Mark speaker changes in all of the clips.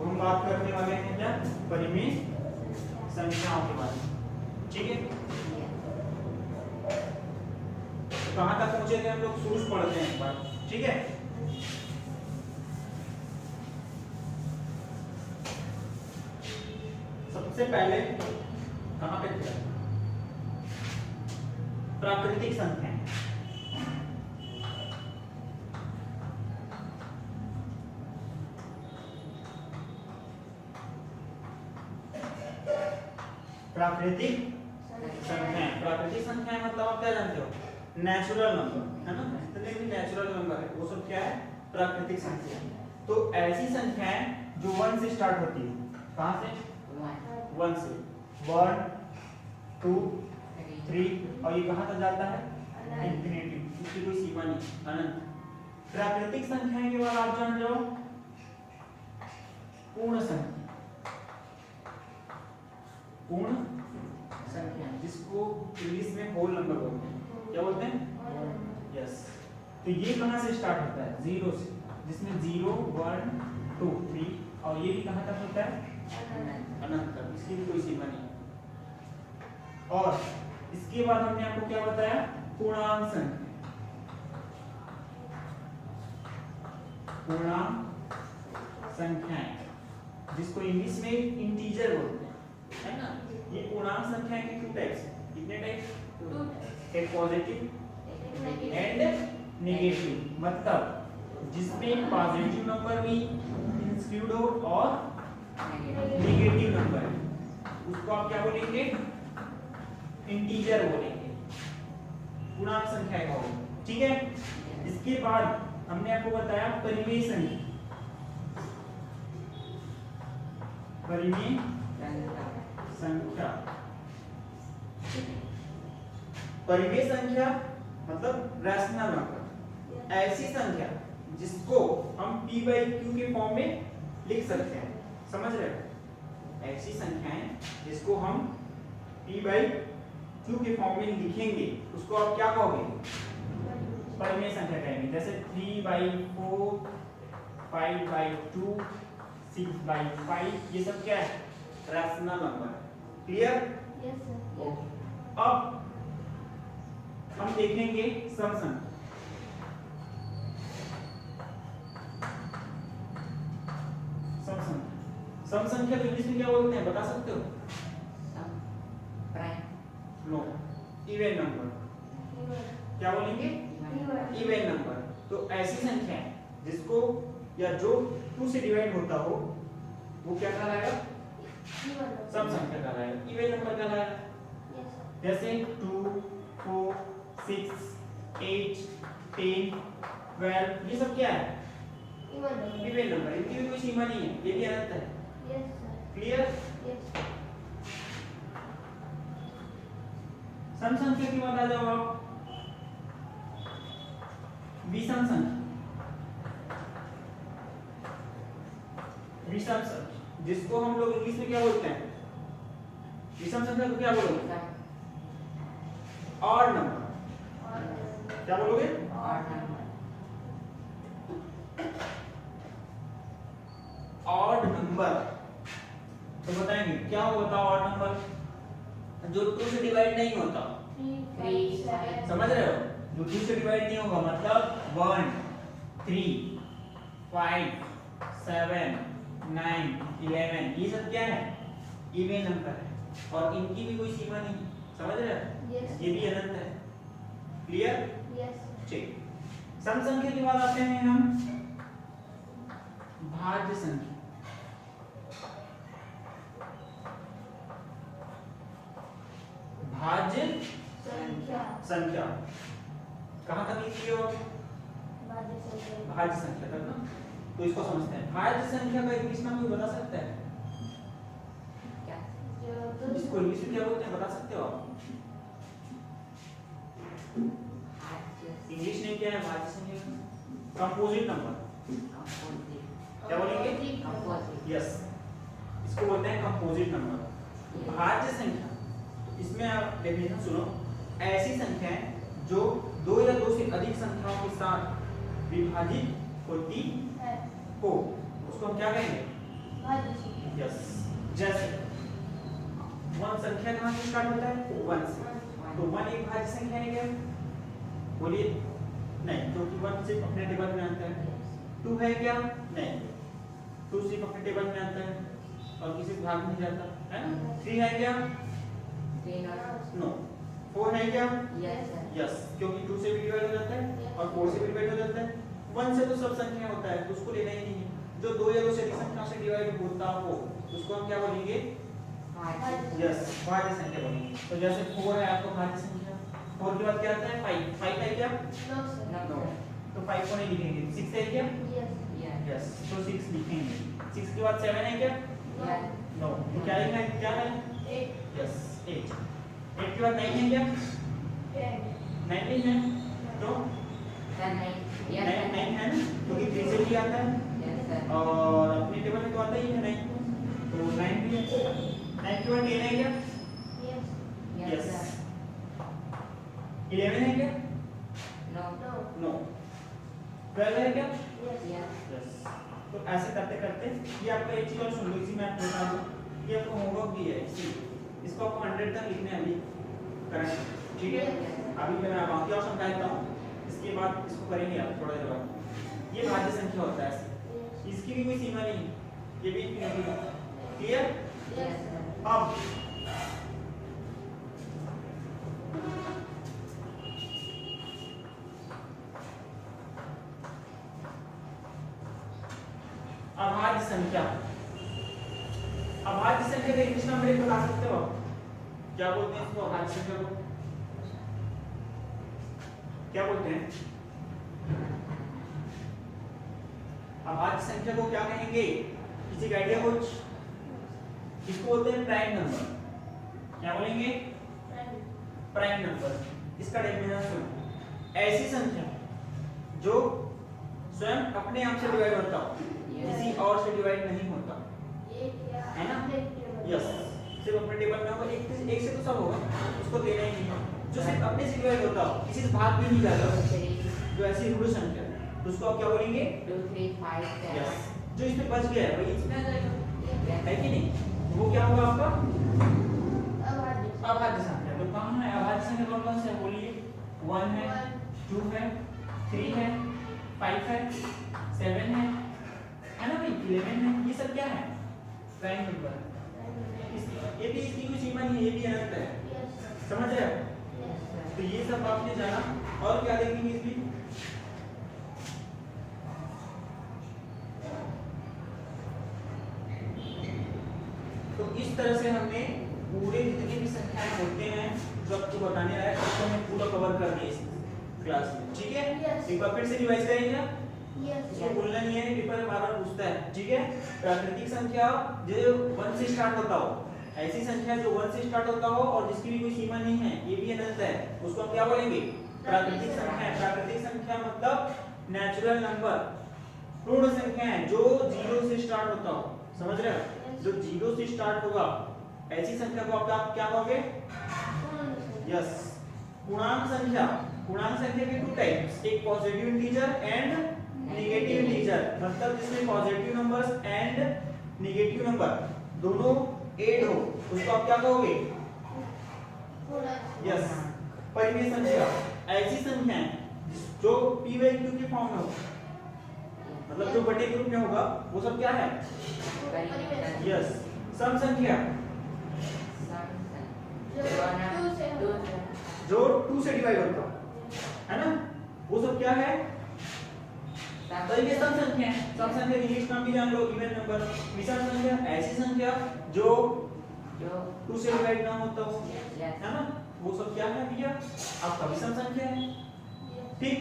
Speaker 1: हम बात करने वाले हैं क्या, परिमेय संख्याओं के बारे में। ठीक है, तो कहां तक पहुंचे थे हम लोग, शुरू से पढ़ते हैं एक बार। ठीक है, सबसे पहले कहां पे थे, प्राकृतिक संख्याएं। प्राकृतिक संख्याएं, प्राकृतिक संख्याएं मतलब आप क्या जानते हो, नेचुरल नंबर है ना, जितने भी नेचुरल नंबर है वो सब क्या है, प्राकृतिक संख्या। तो ऐसी संख्याएं जो 1 से स्टार्ट होती है, कहां से, 1 से, 1 2 3 और ये कहां तक जाता है, इंफिनिटी, इसकी कोई सीमा नहीं, अनंत। प्राकृतिक संख्याएं के बाद आप जान जाओ पूर्ण संख्या, पूर्ण संख्या जिसको इंग्लिश में होल नंबर बोलते हैं। क्या बोलते हैं, यस। तो ये कहां से स्टार्ट होता है, 0 से, जिसमें 0 1 2 3 और ये भी कहां तक होता है, अनंत तक, इसकी भी कोई सीमा नहीं। और इसके बाद हमने आपको क्या बताया, पूर्णांक संख्या, पूर्णांक संख्याएं जिसको इंग्लिश में इंटीजर बोलते हैं, है ना। ये पूर्णांक संख्याएं के 2 टाइप्स हैं, कितने टाइप, एक पॉजिटिव एंड नेगेटिव, मतलब जिसमें पॉजिटिव नंबर भी इंक्लूड हो और नेगेटिव नंबर है, उसको आप क्या बोलेंगे, इंटीजर बोलेंगे, पूर्णांक संख्या का। ठीक है, इसके बाद हमने आपको बताया परिमेय संख्या, परिमेय संख्या, परिमेय संख्या मतलब रैशनल नंबर, ऐसी संख्या जिसको हम p by q के फॉर्म में लिख सकते हैं, समझ रहे हो, ऐसी संख्याएं जिसको हम p by q के फॉर्म में लिखेंगे उसको आप क्या कहोगे, परिमेय संख्या कहेंगे। जैसे 3 by 4 5 by 2 6 by 5, ये सब क्या है, रैशनल नंबर है। Clear,
Speaker 2: yes sir.
Speaker 1: ओके, अब हम देखेंगे सम संख्या, सम संख्या, सम संख्या को इंग्लिश में क्या बोलते हैं, बता सकते हो, नो, इवन नंबर, क्या बोलेंगे, इवन नंबर। तो ऐसी संख्या जिसको या जो 2 से डिवाइड होता हो वो क्या कहलाएगा, सम संख्या कहलाएगा, इवन नंबर कहलाएगा। जैसे 2 4 6 8 10 12, ये सब क्या है, इवन नंबर, इनकी भी कोई सीमा नहीं है, ये भी अनंत है। क्लियर, सम संख्या की बात आ जाओ आप, विषम संख्या, विषम संख्या जिसको हम लोग इंग्लिश में क्या बोलते हैं, विषम संख्या को क्या बोलोगे, ऑड नंबर, क्या बोलोगे, ऑड नंबर। तो बताएंगे क्या होता है ऑड नंबर, जो 2 से डिवाइड नहीं होता, समझ रहे हो, जो 2 से डिवाइड नहीं होगा, मतलब 1 3 5 7 9 11, ये सब क्या है, इवन नंबर है और इनकी भी कोई सीमा नहीं, समझ रहे हो, ये भी अनंत है। क्लियर, ठीक। सम संख्या की बात आते हैं हम भाज्य संख्या, भाज्य संख्या कहां तक लिखी हो, भाज्य संख्या तक ना, तो इसको समझते हैं। भाज्य संख्या का इंग्लिश में कोई बता सकता है, इसको इंग्लिश में क्या बोलते हैं, बता सकते हो आप, इंग्लिश नेम क्या है भाज्य संख्या, कंपोजिट नंबर, क्या बोलेंगे, यस, इसको बोलते हैं कंपोजिट नंबर। भाज्य संख्या, इसमें आप डेफिनेशन सुनो, ऐसी संख्याएं जो 2 या 2 से अधिक संख्याओं के साथ विभाजित होती हो, उसको हम क्या कहेंगे, यस, जैसे 1 संख्या कहाँ से स्टार्ट होता है? 1 से। तो 1 एक भाज्य संख्या है क्या? बोलिए नहीं, क्योंकि 1 सिर्फ अपने टेबल में आता है। 2 है क्या? नहीं, 2 सिर्फ अपने टेबल में आता है और किसी भाग नहीं जाता है ना। 3 है क्या? नो। 4 है क्या? यस, क्योंकि 2 से भी डिवाइड हो जाता है और 4 से भी डिवाइड हो जाता है। 1 से तो सब संख्या होता है, तो उसको लेना ही नहीं है। जो 2 या 2 से अधिक संख्या से डिवाइड होता हो उसको हम क्या बोलेंगे? यस, भाज्य संख्या बोलेंगे। तो जैसे 4 है आपको भाज्य संख्या, 4 के बाद क्या आता है? 5। 5 है क्या? नो, तो 5 को नहीं लिखेंगे। 6 है क्या? यस, तो 6 लिखेंगे। 6 के बाद 7 है क्या? नो, तो क्या लिखना है? क्या है? 8। यस, 8। 8 के बाद 9 है क्या? 9 नहीं है, तो 9 है ना, क्योंकि 3 से भी आता है और अपने टेबल में तो आता ही है 9, तो 9 भी है। 9 के बाद 10 है क्या? यस। 11 है क्या? नो। 12 है क्या? यस। तो ऐसे करते करते ये आपका एक चीज और सुन लो, इसी में आप बता दो, ये आपका होमवर्क भी है, इसको आपको 100 तक लिखने हैं अभी करंट, ठीक है? अभी मैं बाकी और समझा देता हूँ, इसके बाद इसको करेंगे आप थोड़ा देर बाद। ये भाज्य संख्या होता है ऐसे, इसकी भी कोई सीमा नहीं, ये भी नहीं। क्लियर? अब अभाज्य संख्या, अभाज्य संख्या का इंग्लिश नंबर एक बता सकते हो आप? क्या बोलते हैं इसको? अभाज्य संख्या को क्या बोलते हैं? अभाज्य संख्या को क्या कहेंगे? किसी का आइडिया कुछ? इसको बोलते हैं प्राइम नंबर। क्या बोलेंगे? Prime number. इसका डेफिनेशन सुनो, ऐसी संख्या जो स्वयं अपने आप से डिवाइड होता हो, किसी और से डिवाइड नहीं होता, है ना? यस, सिर्फ अपने टेबल में होगा, एक से तो सब होगा, उसको देना ही नहीं है। जो सिर्फ अपने से डिवाइड होता हो, किसी से भाग भी नहीं जाता, जो ऐसी रूढ़ संख्या है, तो उसको आप क्या बोलेंगे?
Speaker 2: 2 3 5 7।
Speaker 1: यस, जो इसमें बच गया है वही इसमें आ जाएगा, है कि नहीं? वो क्या होगा आपका? अभाज्य संख्या। तो कौन है अभाज्य संख्या? कौन कौन से है बोलिए? 1 है, 2 है, 3 है, 5 है, 7 है ना भाई, 11 है। ये सब क्या है? Prime number. ये भी इसकी कोई सीमा नहीं है, ये भी अनंत है, समझ रहे हो? तो ये सब आपने जाना। और क्या देखेंगे इसमें? तो इस तरह से हमने पूरे जितने भी संख्याएं होते हैं जो आपको बताने आया उसको हमने पूरा कवर कर दिया इस क्लास में, ठीक है? एक बार फिर से रिवाइज करेंगे। इसको भूलना नहीं है, पेपर बार-बार पूछता है, ठीक है? प्राकृतिक संख्या जो 1 से स्टार्ट होता हो, ऐसी संख्या जो 1 से स्टार्ट होता हो और जिसकी भी कोई सीमा नहीं है, ये भी अनंत है, उसको हम क्या बोलेंगे? प्राकृतिक संख्या। प्राकृतिक संख्या मतलब नेचुरल नंबर, पूर्ण संख्या है जो 0 से स्टार्ट होता हो, समझ रहे हो? जो 0 से स्टार्ट होगा ऐसी संख्या को आप क्या कहोगे? यस, पूर्णांक संख्या। पूर्णांक संख्या के 2 टाइप्स, एक positive integer and negative integer, मतलब जिसमें positive numbers and negative number दोनों ऐड हो, उसको आप क्या कहोगे? यस, परिमेय संख्या। ऐसी संख्या जो p by q के फॉर्म में हो, मतलब जो बटे के रूप में होगा, वो सब क्या है? यस, सम संख्या जो 2 से डिवाइड होता है ना, वो सब क्या है? तो ये सम संख्या है। सम संख्या की इंग्लिश नाम भी जान लो, इवन नंबर। विषम संख्या ऐसी संख्या जो 2 से डिवाइड ना होता हो, है ना, वो सब क्या है भैया? आपका विषम संख्या है, ठीक?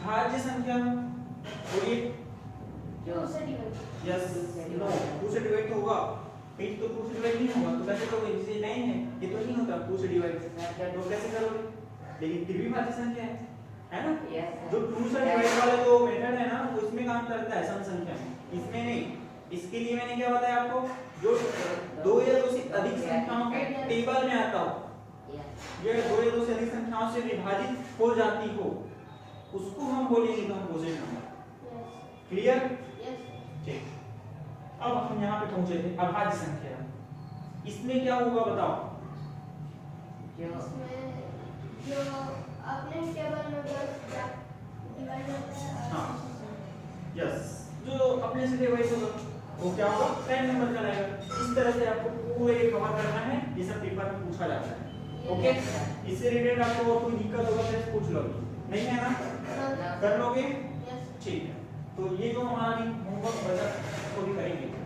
Speaker 1: भाज्य संख्या बोलिए।
Speaker 2: 2 से डिवाइड।
Speaker 1: यस, नो, 2 से डिवाइड तो होगा, 8 तो 2 से डिवाइड नहीं होगा, तो कैसे करोगे? जैसे 9 है, ये तो नहीं होता 2 से डिवाइड, तो कैसे करोगे? लेकिन फिर भी भाज्य संख्या है ना? जो 2 से डिवाइड वाला जो मेथड है ना, वो इसमें काम करता है सम संख्या में, इसमें नहीं। इसके लिए मैंने क्या बताया आपको? जो 2 या 2 से अधिक संख्याओं के टेबल में आता हो, ये 2 या 2 से अधिक संख्याओं से विभाजित हो जाती हो, उसको हम बोलेंगे कंपोजिट नंबर। क्लियर? ठीक। अब हम हम यहाँ पे पहुंचे थे, अभाज्य संख्या। इसमें क्या होगा बताओ?
Speaker 2: इसमें जो अपने टेबल में डिवाइड होता है।
Speaker 1: हाँ, यस, जो अपने से डिवाइड होगा वो क्या होगा? प्राइम नंबर कहलाएगा। इस तरह से आपको पूरे कवर करना है, ये सब पेपर में पूछा जाता है। ओके, इससे रिलेटेड आपको और कोई दिक्कत होगा तो पूछ लो, नहीं है ना? कर लोगे? ठीक है, तो ये जो हमारी होमवर्क बचा उसको भी करेंगे।